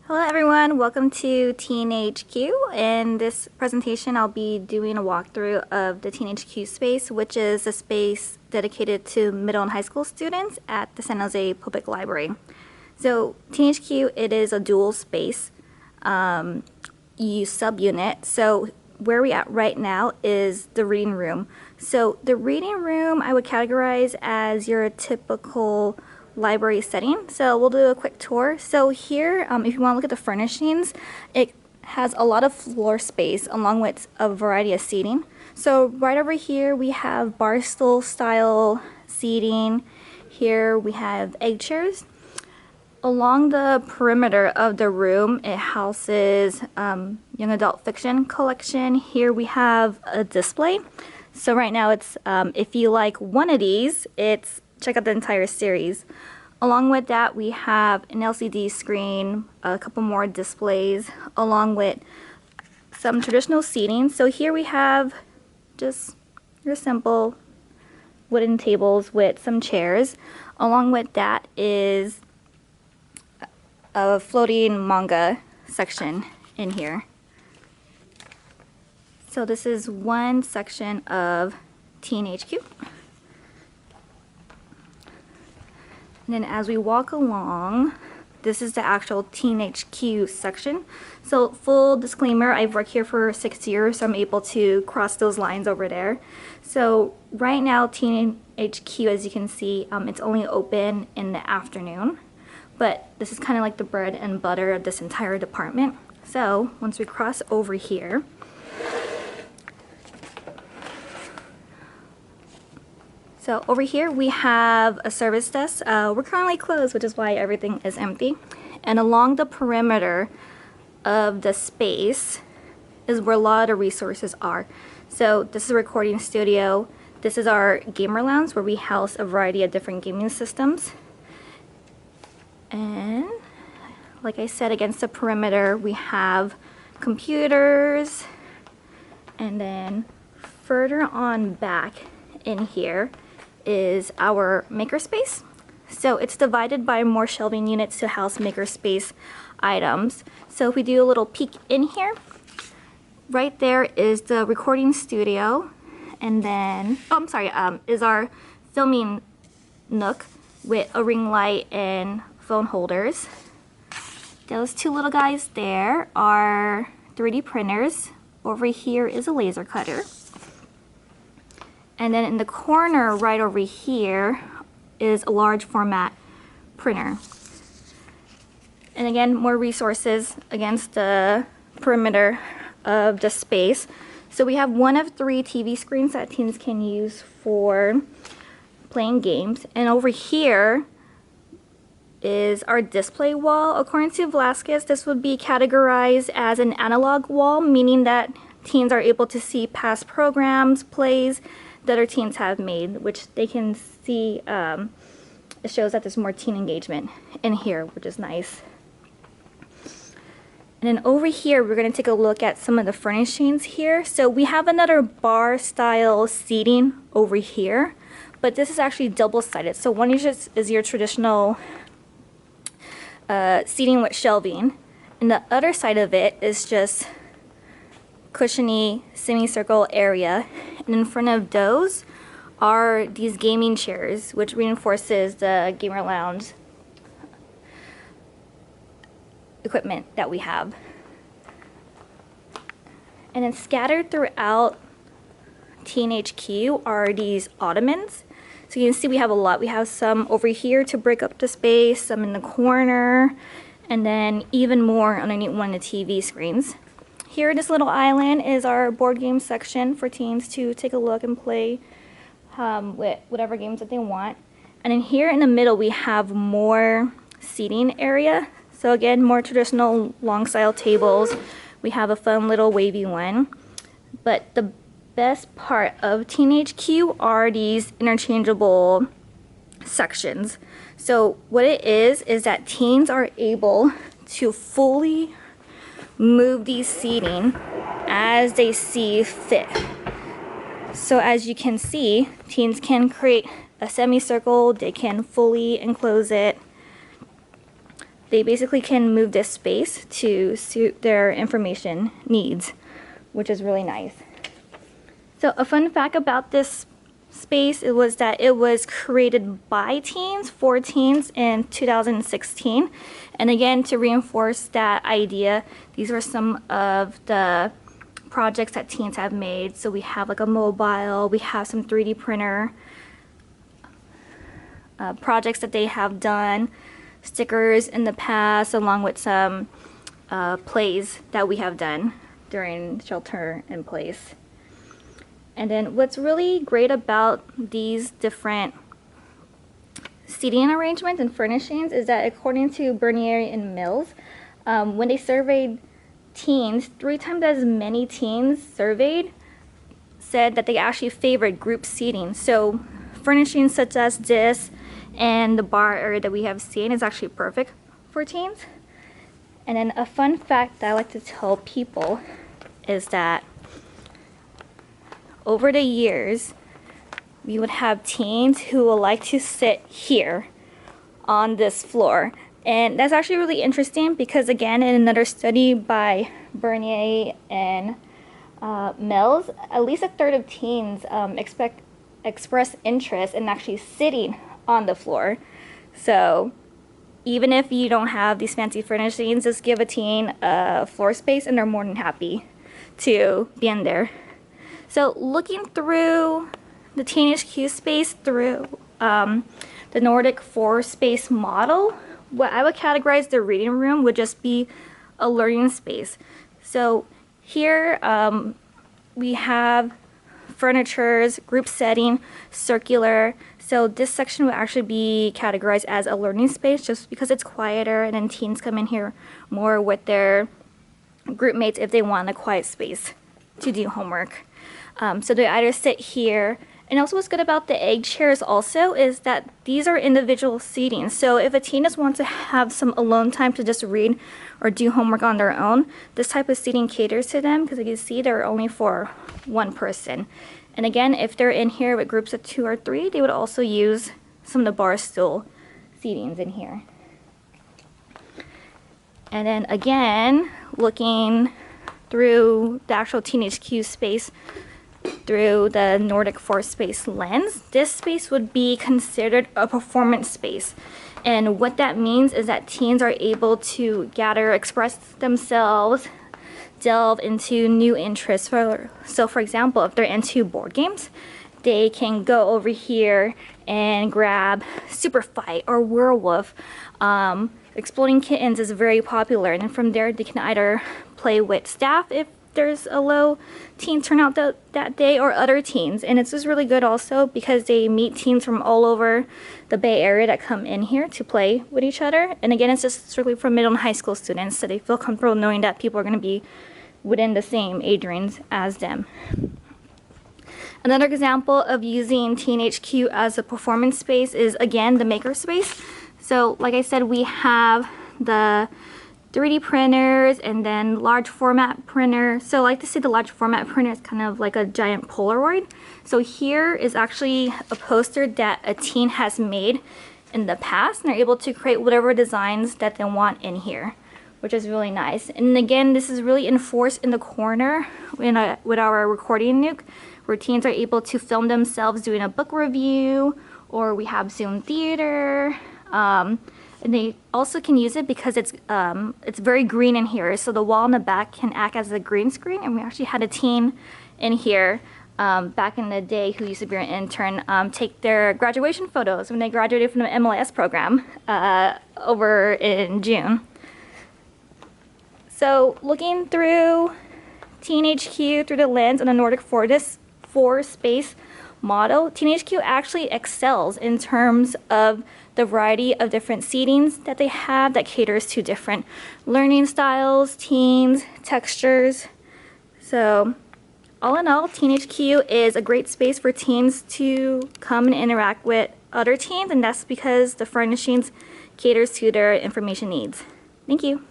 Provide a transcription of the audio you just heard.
Hello everyone, welcome to TeenHQ. In this presentation I'll be doing a walkthrough of the TeenHQ space, which is a space dedicated to middle and high school students at the San Jose Public Library. So TeenHQ, it is a dual space subunit. So where we at right now is the reading room. So the reading room I would categorize as your typical library setting. So we'll do a quick tour. So here, if you want to look at the furnishings, it has a lot of floor space along with a variety of seating. So right over here we have bar stool style seating. Here we have egg chairs. Along the perimeter of the room, it houses young adult fiction collection. Here we have a display. So right now it's, if you like one of these, check out the entire series. Along with that, we have an LCD screen, a couple more displays, along with some traditional seating. So here we have just your simple wooden tables with some chairs. Along with that is a floating manga section in here. So this is one section of TeenHQ. And then as we walk along, this is the actual TeenHQ section. So full disclaimer, I've worked here for 6 years, so I'm able to cross those lines over there. So right now, TeenHQ, as you can see, it's only open in the afternoon. But this is kind of like the bread and butter of this entire department. So once we cross over here, so over here we have a service desk. We're currently closed, which is why everything is empty. And along the perimeter of the space is where a lot of resources are. So this is a recording studio. This is our gamer lounge where we house a variety of different gaming systems. And like I said, against the perimeter we have computers. And then further on back in here is our makerspace. So it's divided by more shelving units to house makerspace items. So if we do a little peek in here, right there is the recording studio, and then is our filming nook with a ring light and phone holders. Those two little guys there are 3D printers. Over here is a laser cutter. And then in the corner right over here is a large format printer. And again, more resources against the perimeter of the space. So we have one of 3 TV screens that teens can use for playing games. And over here is our display wall. According to Velasquez, this would be categorized as an analog wall, meaning that teens are able to see past programs, plays, that our teens have made, which they can see. It shows that there's more teen engagement in here, which is nice. And then over here, we're going to take a look at some of the furnishings here. So we have another bar style seating over here, but this is actually double-sided. So one is your traditional seating with shelving, and the other side of it is just cushiony semicircle area, and in front of those are these gaming chairs, which reinforces the gamer lounge equipment that we have. And then scattered throughout TeenHQ are these ottomans. So you can see we have a lot. We have some over here to break up the space, some in the corner, and then even more underneath one of the TV screens. Here, this little island is our board game section for teens to take a look and play with whatever games that they want. And then here in the middle, we have more seating area. So again, more traditional long style tables. We have a fun little wavy one. But the best part of TeenHQ are these interchangeable sections. So what it is that teens are able to fully move these seating as they see fit. So as you can see, teens can create a semicircle, they can fully enclose it, they basically can move this space to suit their information needs, which is really nice. So a fun fact about this space was that it was created by teens, for teens in 2016. And again, to reinforce that idea, these are some of the projects that teens have made. So we have like a mobile, we have some 3D printer projects that they have done, stickers in the past, along with some plays that we have done during shelter in place. And then what's really great about these different seating arrangements and furnishings is that according to Bernier and Mills, when they surveyed teens, 3 times as many teens surveyed said that they actually favored group seating. So furnishings such as this and the bar area that we have seen is actually perfect for teens. And then a fun fact that I like to tell people is that over the years, we would have teens who would like to sit here on this floor. And that's actually really interesting because, again, in another study by Bernier and Mills, at least a third of teens express interest in actually sitting on the floor. So even if you don't have these fancy furnishings, just give a teen a floor space and they're more than happy to be in there. So looking through the TeenHQ space through the Nordic 4-space model, what I would categorize the reading room would just be a learning space. So here we have furnitures, group setting, circular. So this section would actually be categorized as a learning space just because it's quieter, and then teens come in here more with their group mates if they want a quiet space to do homework. So they either sit here. And also what's good about the egg chairs also is that these are individual seating. So if a teen just wants to have some alone time to just read or do homework on their own, this type of seating caters to them because you can see they're only for one person. And again, if they're in here with groups of 2 or 3, they would also use some of the bar stool seatings in here. And then again, looking through the actual TeenHQ space, through the Nordic 4-space lens, this space would be considered a performance space. And what that means is that teens are able to gather, express themselves, delve into new interests. So for example, if they're into board games, they can go over here and grab Super Fight or Werewolf. Exploding Kittens is very popular, and then from there they can either play with staff if there's a low teen turnout that day, or other teens. And it's just really good also because they meet teens from all over the Bay Area that come in here to play with each other. And again, it's just strictly for middle and high school students, so they feel comfortable knowing that people are going to be within the same age range as them. Another example of using TeenHQ as a performance space is, again, the maker space. So like I said, we have the 3D printers and then large format printer. So I like to say the large format printer is kind of like a giant Polaroid. So here is actually a poster that a teen has made in the past, and they're able to create whatever designs that they want in here, which is really nice. And again, this is really enforced in the corner with our recording nook, where teens are able to film themselves doing a book review, or we have Zoom theater. And they also can use it because it's very green in here, so the wall in the back can act as a green screen. And we actually had a teen in here back in the day who used to be an intern take their graduation photos when they graduated from the MLS program over in June. So looking through TeenHQ through the lens on the Nordic 4-space model, TeenHQ actually excels in terms of the variety of different seatings that they have that caters to different learning styles, teens, textures. So all in all, TeenHQ is a great space for teens to come and interact with other teens, and that's because the furnishings caters to their information needs. Thank you.